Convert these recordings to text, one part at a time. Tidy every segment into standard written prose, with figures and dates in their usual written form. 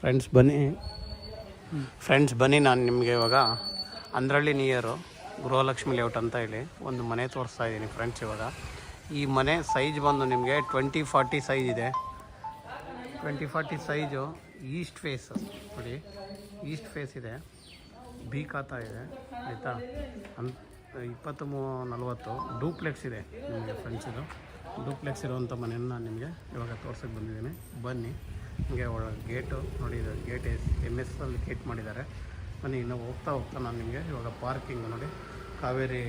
Friends ಬನ್ನಿ ನಾನು ನಿಮಗೆ ಇವಾಗ ಅಂದ್ರಳ್ಳಿ ನಿಯರು ಗೃಹಲಕ್ಷ್ಮಿ ಲೇಔಟ್ ಅಂತ ಹೇಳಿ ಒಂದು ಮನೆ ತೋರಿಸ್ತಾ ಇದ್ದೀನಿ ಫ್ರೆಂಡ್ಸ್. ಇವಾಗ ಈ ಮನೆ ಸೈಜ್ ಬಂದು ನಿಮಗೆ 20-40 ಸೈಜ್ ಇದೆ. 20-40 ಸೈಜು ಈಸ್ಟ್ ಫೇಸ್ ನೋಡಿ, ಈಸ್ಟ್ ಫೇಸ್ ಇದೆ, ಬಿ ಖಾತಾ ಇದೆ ಆಯಿತಾ. 20-40 ಡೂಪ್ಲೆಕ್ಸ್ ಇದೆ ನಿಮಗೆ ಫ್ರೆಂಡ್ಸ್. ಇದು ಡೂಪ್ಲೆಕ್ಸ್ ಇರುವಂಥ ಮನೆಯನ್ನು ನಾನು ನಿಮಗೆ ಇವಾಗ ತೋರ್ಸೋಕ್ಕೆ ಬಂದಿದ್ದೀನಿ. ಬನ್ನಿ, ನಿಮಗೆ ಒಳಗೆ ಗೇಟು ನೋಡಿ, ಇದು ಗೇಟ್ MS ಅಲ್ಲಿ ಗೇಟ್ ಮಾಡಿದ್ದಾರೆ. ಬನ್ನಿ, ಇನ್ನು ಹೋಗ್ತಾ ನಾನು ನಿಮಗೆ ಇವಾಗ ಪಾರ್ಕಿಂಗು ನೋಡಿ, ಕಾವೇರಿ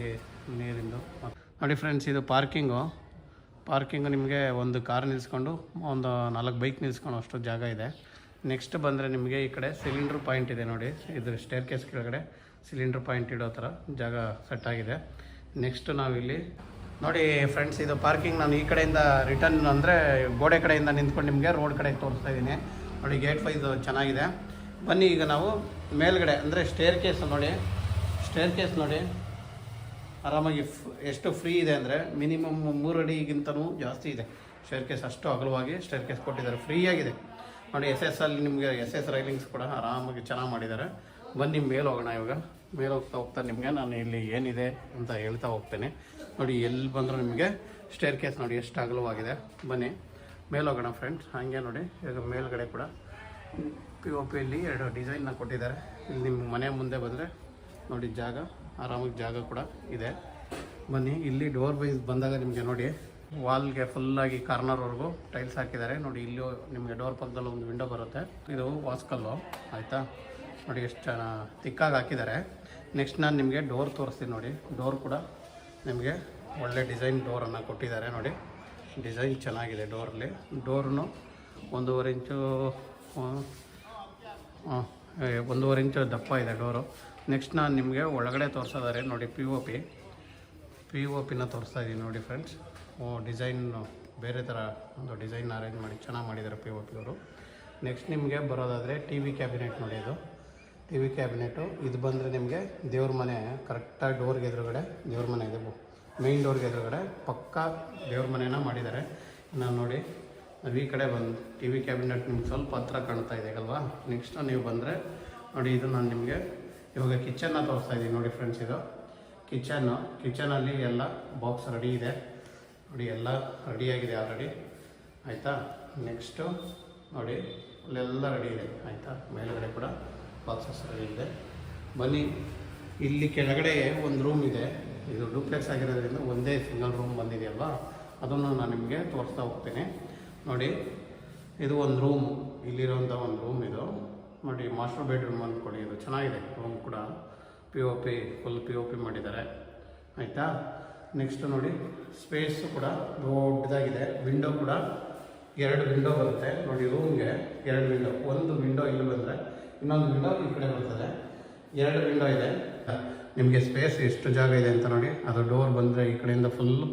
ನೀರಿಂದು ನೋಡಿ ಫ್ರೆಂಡ್ಸ್. ಇದು ಪಾರ್ಕಿಂಗು ನಿಮಗೆ ಒಂದು ಕಾರ್ ನಿಲ್ಲಿಸ್ಕೊಂಡು ಒಂದು 4 ಬೈಕ್ ನಿಲ್ಲಿಸ್ಕೊಂಡು ಅಷ್ಟು ಜಾಗ ಇದೆ. ನೆಕ್ಸ್ಟ್ ಬಂದರೆ ನಿಮಗೆ ಈ ಕಡೆ ಸಿಲಿಂಡ್ರ್ ಪಾಯಿಂಟ್ ಇದೆ ನೋಡಿ, ಇದು ಸ್ಟೇರ್ ಕೇಸ್ ಕೆಳಗಡೆ ಸಿಲಿಂಡ್ರ್ ಪಾಯಿಂಟ್ ಇಡೋ ಥರ ಜಾಗ ಸೆಟ್ ಆಗಿದೆ. ನೆಕ್ಸ್ಟ್ ನಾವಿಲ್ಲಿ ನೋಡಿ ಫ್ರೆಂಡ್ಸ್, ಇದು ಪಾರ್ಕಿಂಗ್ ನಾನು ಈ ಕಡೆಯಿಂದ ರಿಟರ್ನ್ ಅಂದರೆ ಗೋಡೆ ಕಡೆಯಿಂದ ನಿಂತ್ಕೊಂಡು ನಿಮಗೆ ರೋಡ್ ಕಡೆ ತೋರಿಸ್ತಾ ಇದ್ದೀನಿ ನೋಡಿ. ಗೇಟ್ ವೈಸ್ ಚೆನ್ನಾಗಿದೆ. ಬನ್ನಿ, ಈಗ ನಾವು ಮೇಲ್ಗಡೆ ಅಂದರೆ ಸ್ಟೇರ್ ಕೇಸ್ ನೋಡಿ ಆರಾಮಾಗಿ ಎಷ್ಟು ಫ್ರೀ ಇದೆ ಅಂದರೆ ಮಿನಿಮಮ್ 3 ಅಡಿಗಿಂತನೂ ಜಾಸ್ತಿ ಇದೆ ಸ್ಟೇರ್ ಕೇಸ್. ಅಷ್ಟು ಅಗಲವಾಗಿ ಸ್ಟೇರ್ ಕೇಸ್ ಕೊಟ್ಟಿದ್ದಾರೆ, ಫ್ರೀಯಾಗಿದೆ ನೋಡಿ. SS ಅಲ್ಲಿ ನಿಮಗೆ SS ರೈಲಿಂಗ್ಸ್ ಕೂಡ ಆರಾಮಾಗಿ ಚೆನ್ನಾಗಿ ಮಾಡಿದ್ದಾರೆ. ಬನ್ನಿ ಮೇಲೆ ಹೋಗೋಣ. ಇವಾಗ ಮೇಲೆ ಹೋಗ್ತಾ ನಿಮಗೆ ನಾನು ಇಲ್ಲಿ ಏನಿದೆ ಅಂತ ಹೇಳ್ತಾ ಹೋಗ್ತೇನೆ ನೋಡಿ. ಎಲ್ಲಿ ಬಂದರೂ ನಿಮಗೆ ಸ್ಟೇರ್ ಕೇಸ್ ನೋಡಿ ಎಷ್ಟು ಅಗಲವಾಗಿದೆ. ಬನ್ನಿ ಮೇಲೆ ಹೋಗೋಣ ಫ್ರೆಂಡ್ಸ್. ಹಾಗೆ ನೋಡಿ, ಈಗ ಮೇಲ್ಗಡೆ ಕೂಡ POPಯಲ್ಲಿ 2 ಡಿಸೈನ್ನ ಕೊಟ್ಟಿದ್ದಾರೆ. ಇಲ್ಲಿ ನಿಮ್ಮ ಮನೆ ಮುಂದೆ ಬಂದರೆ ನೋಡಿ ಜಾಗ, ಆರಾಮಾಗಿ ಜಾಗ ಕೂಡ ಇದೆ. ಬನ್ನಿ, ಇಲ್ಲಿ ಡೋರ್ ವೈಸ್ ಬಂದಾಗ ನಿಮಗೆ ನೋಡಿ ವಾಲ್ಗೆ ಫುಲ್ಲಾಗಿ ಕಾರ್ನರ್ವರೆಗೂ ಟೈಲ್ಸ್ ಹಾಕಿದ್ದಾರೆ ನೋಡಿ. ಇಲ್ಲಿ ನಿಮಗೆ ಡೋರ್ ಪಕ್ಕದಲ್ಲಿ ಒಂದು ವಿಂಡೋ ಬರುತ್ತೆ, ಇದು ವಾಸ್ಕಲ್ಲು ಆಯಿತಾ. ನೋಡಿ ಎಷ್ಟು ತಿಕ್ಕಾಗಿ ಹಾಕಿದ್ದಾರೆ. ನೆಕ್ಸ್ಟ್ ನಾನು ನಿಮಗೆ ಡೋರ್ ತೋರಿಸ್ತೀನಿ ನೋಡಿ. ಡೋರ್ ಕೂಡ ನಿಮಗೆ ಒಳ್ಳೆ ಡಿಸೈನ್ ಡೋರನ್ನು ಕೊಟ್ಟಿದ್ದಾರೆ ನೋಡಿ. ಡಿಸೈನ್ ಚೆನ್ನಾಗಿದೆ ಡೋರಲ್ಲಿ. ಡೋರ್ನು 1.5 ಇಂಚು 1.5 ಇಂಚು ದಪ್ಪ ಇದೆ ಡೋರು. ನೆಕ್ಸ್ಟ್ ನಾನು ನಿಮಗೆ ಒಳಗಡೆ ತೋರಿಸಿದ್ದಾರೆ ನೋಡಿ, POPನ ತೋರಿಸ್ತಾ ಇದ್ದೀನಿ ನೋಡಿ ಫ್ರೆಂಡ್ಸ್. ಡಿಸೈನ್ ಬೇರೆ ಥರ ಒಂದು ಡಿಸೈನ್ ಅರೇಂಜ್ ಮಾಡಿ ಚೆನ್ನಾಗಿ ಮಾಡಿದ್ದಾರೆ POP ಅವರು. ನೆಕ್ಸ್ಟ್ ನಿಮಗೆ ಬರೋದಾದರೆ TV ಕ್ಯಾಬಿನೆಟ್ ನೋಡಿ. ಇದು TV ಕ್ಯಾಬಿನೆಟು. ಇದು ಬಂದರೆ ನಿಮಗೆ ದೇವ್ರ ಮನೆ ಕರೆಕ್ಟಾಗಿ ಡೋರ್ಗೆ ಎದುರುಗಡೆ ದೇವ್ರ ಮನೆ ಇದೆ, ಮೇಯ್ನ್ ಡೋರ್ಗೆ ಎದುರುಗಡೆ ಪಕ್ಕಾ ದೇವ್ರ ಮನೆನ ಮಾಡಿದ್ದಾರೆ. ನಾನು ನೋಡಿ ನಾವು ಈ ಕಡೆ ಬಂದು TV ಕ್ಯಾಬಿನೆಟ್ ನಿಮ್ಗೆ ಸ್ವಲ್ಪ ಹತ್ರ ಕಾಣ್ತಾ ಇದೆ ಅಲ್ವಾ. ನೆಕ್ಸ್ಟ್ ನೀವು ಬಂದರೆ ನೋಡಿ, ಇದು ನಾನು ನಿಮಗೆ ಇವಾಗ ಕಿಚನ್ನ ತೋರಿಸ್ತಾ ಇದ್ದೀನಿ ನೋಡಿ ಫ್ರೆಂಡ್ಸ್. ಇದು ಕಿಚನಲ್ಲಿ ಎಲ್ಲ ಬಾಕ್ಸ್ ರೆಡಿ ಇದೆ ನೋಡಿ, ಎಲ್ಲ ರೆಡಿಯಾಗಿದೆ ಆಲ್ರೆಡಿ ಆಯಿತಾ. ನೆಕ್ಸ್ಟು ನೋಡಿ ಅಲ್ಲೆಲ್ಲ ರೆಡಿ ಇದೆ ಆಯಿತಾ. ಮೇಲುಗಡೆ ಕೂಡ ಬಾಕ್ಸಸ್ ರೆಡಿ ಇದೆ. ಬನ್ನಿ, ಇಲ್ಲಿ ಕೆಳಗಡೆ ಒಂದು ರೂಮ್ ಇದೆ. ಇದು ಡೂಪ್ಲೆಕ್ಸ್ ಆಗಿರೋದ್ರಿಂದ ಒಂದೇ ಸಿಂಗಲ್ ರೂಮ್ ಬಂದಿದೆಯಲ್ವಾ, ಅದನ್ನು ನಾನು ನಿಮಗೆ ತೋರಿಸ್ತಾ ಹೋಗ್ತೀನಿ ನೋಡಿ. ಇದು ಒಂದು ರೂಮ್, ಇಲ್ಲಿರೋಂಥ ಒಂದು ರೂಮ್ ಇದು ನೋಡಿ. ಮಾಸ್ಟರ್ ಬೆಡ್ರೂಮ್ ಅಂದ್ಕೊಳ್ಳಿ. ಇದು ಚೆನ್ನಾಗಿದೆ ರೂಮ್ ಕೂಡ, ಫುಲ್ POP ಮಾಡಿದ್ದಾರೆ ಆಯಿತಾ. ನೆಕ್ಸ್ಟ್ ನೋಡಿ, ಸ್ಪೇಸು ಕೂಡ ದೊಡ್ಡದಾಗಿದೆ. ವಿಂಡೋ ಕೂಡ 2 ವಿಂಡೋ ಬರುತ್ತೆ ನೋಡಿ ರೂಮ್ಗೆ. 2 ವಿಂಡೋ, ಒಂದು ವಿಂಡೋ ಇಲ್ಲಿ ಬಂದರೆ ಇನ್ನೊಂದು ವಿಂಡೋ ಈ ಕಡೆ ಬರ್ತದೆ. 2 ವಿಂಡೋ ಇದೆ. ನಿಮಗೆ ಸ್ಪೇಸ್ ಎಷ್ಟು ಜಾಗ ಇದೆ ಅಂತ ನೋಡಿ. ಅದು ಡೋರ್ ಬಂದರೆ ಈ ಕಡೆಯಿಂದ ಫುಲ್ಲು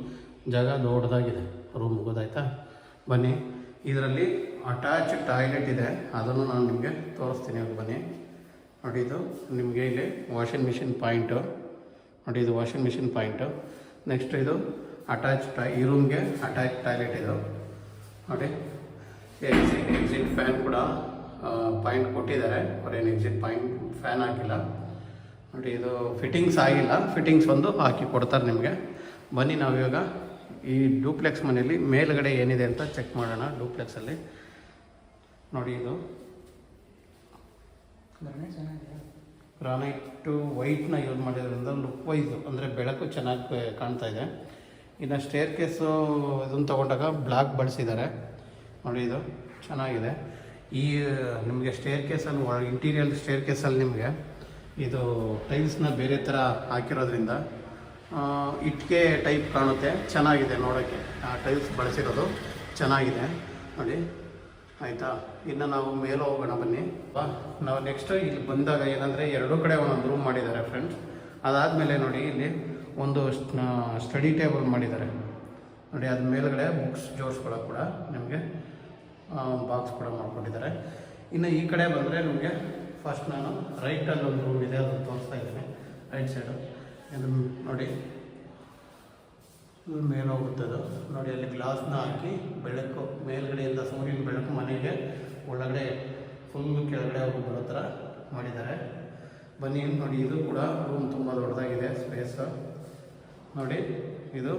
ಜಾಗ ದೊಡ್ಡದಾಗಿದೆ ರೂಮ್, ಗೊತ್ತಾಯ್ತಾ. ಬನ್ನಿ, ಇದರಲ್ಲಿ ಅಟ್ಯಾಚ್ ಟಾಯ್ಲೆಟ್ ಇದೆ, ಅದನ್ನು ನಾನು ನಿಮಗೆ ತೋರಿಸ್ತೀನಿ. ಅದು ಬನ್ನಿ ನೋಡಿ. ಇದು ನಿಮಗೆ ಇಲ್ಲಿ ವಾಷಿಂಗ್ ಮಿಷಿನ್ ಪಾಯಿಂಟು ನೋಡಿ, ಇದು ವಾಷಿಂಗ್ ಮಿಷಿನ್ ಪಾಯಿಂಟು. ನೆಕ್ಸ್ಟ್ ಇದು ಈ ರೂಮ್ಗೆ ಅಟ್ಯಾಚ್ ಟಾಯ್ಲೆಟ್ ಇದು ನೋಡಿ. ಎಕ್ಸಿಟ್ ಫ್ಯಾನ್ ಕೂಡ ಪಾಯಿಂಟ್ ಕೊಟ್ಟಿದ್ದಾರೆ, ಅವರೇನು ಎಕ್ಸಿಟ್ ಪಾಯಿಂಟ್ ಫ್ಯಾನ್ ಹಾಕಿಲ್ಲ ನೋಡಿ. ಇದು ಫಿಟ್ಟಿಂಗ್ಸ್ ಆಗಿಲ್ಲ, ಫಿಟ್ಟಿಂಗ್ಸ್ ಒಂದು ಹಾಕಿ ಕೊಡ್ತಾರೆ ನಿಮಗೆ. ಬನ್ನಿ, ನಾವಿವಾಗ ಈ ಡೂಪ್ಲೆಕ್ಸ್ ಮನೆಯಲ್ಲಿ ಮೇಲ್ಗಡೆ ಏನಿದೆ ಅಂತ ಚೆಕ್ ಮಾಡೋಣ. ಡೂಪ್ಲೆಕ್ಸಲ್ಲಿ ನೋಡಿ, ಇದು ಗ್ರಾನೈಟು ವೈಟ್ನ ಯೂಸ್ ಮಾಡಿರೋದ್ರಿಂದ ಲುಕ್ ವೈಸು ಅಂದರೆ ಬೆಳಕು ಚೆನ್ನಾಗಿ ಕಾಣ್ತಾ ಇದೆ. ಇನ್ನು ಸ್ಟೇರ್ ಕೇಸು ಇದನ್ನು ತೊಗೊಂಡಾಗ ಬ್ಲಾಕ್ ಬಳಸಿದ್ದಾರೆ ನೋಡಿ. ಇದು ಚೆನ್ನಾಗಿದೆ. ಈ ನಿಮಗೆ ಸ್ಟೇರ್ ಕೇಸಲ್ಲಿ ಇಂಟೀರಿಯರ್ ಸ್ಟೇರ್ ಕೇಸಲ್ಲಿ ನಿಮಗೆ ಇದು ಟೈಲ್ಸ್ನ ಬೇರೆ ಥರ ಹಾಕಿರೋದ್ರಿಂದ ಇಟ್ಟಿಗೆ ಟೈಪ್ ಕಾಣುತ್ತೆ, ಚೆನ್ನಾಗಿದೆ ನೋಡೋಕ್ಕೆ. ಆ ಟೈಲ್ಸ್ ಬಳಸಿರೋದು ಚೆನ್ನಾಗಿದೆ ನೋಡಿ ಆಯಿತಾ. ಇನ್ನು ನಾವು ಮೇಲೆ ಹೋಗೋಣ ಬನ್ನಿ. ನಾವು ನೆಕ್ಸ್ಟ್ ಇಲ್ಲಿ ಬಂದಾಗ ಏನಂದರೆ 2 ಕಡೆ ಒಂದೊಂದು ರೂಮ್ ಮಾಡಿದ್ದಾರೆ ಫ್ರೆಂಡ್ಸ್. ಅದಾದಮೇಲೆ ನೋಡಿ, ಇಲ್ಲಿ ಒಂದು ಸ್ಟಡಿ ಟೇಬಲ್ ಮಾಡಿದ್ದಾರೆ ನೋಡಿ. ಅದ ಮೇಲ್ಗಡೆ ಬುಕ್ಸ್ ಜೋಡಿಸ್ಕೊಳ್ಳೋಕೆ ಕೂಡ ನಿಮಗೆ ಬಾಕ್ಸ್ ಕೂಡ ಮಾಡಿಕೊಟ್ಟಿದ್ದಾರೆ. ಇನ್ನು ಈ ಕಡೆ ಬಂದರೆ ನಿಮಗೆ ಫಸ್ಟ್ ನಾನು ರೈಟಲ್ಲಿ ಒಂದು ರೂಮ್ ಇದೆ, ಅದನ್ನು ತೋರಿಸ್ತಾ ಇದ್ದೀನಿ ರೈಟ್ ಸೈಡು. ಇದು ನೋಡಿ ಮೇಲೆ ಹೋಗುತ್ತದು ನೋಡಿ. ಅಲ್ಲಿ ಗ್ಲಾಸ್ನ ಹಾಕಿ ಬೆಳಕು ಮೇಲ್ಗಡೆಯಿಂದ ಸೂರ್ಯನ ಬೆಳಕು ಮನೆಗೆ ಒಳಗಡೆ ಫುಲ್ ಕೆಳಗಡೆ ಹೋಗಿ ಬರೋ ಥರ ಮಾಡಿದ್ದಾರೆ. ಬನ್ನಿ ನೋಡಿ, ಇದು ಕೂಡ ರೂಮ್ ತುಂಬ ದೊಡ್ಡದಾಗಿದೆ ಸ್ಪೇಸ್. ನೋಡಿ, ಇದು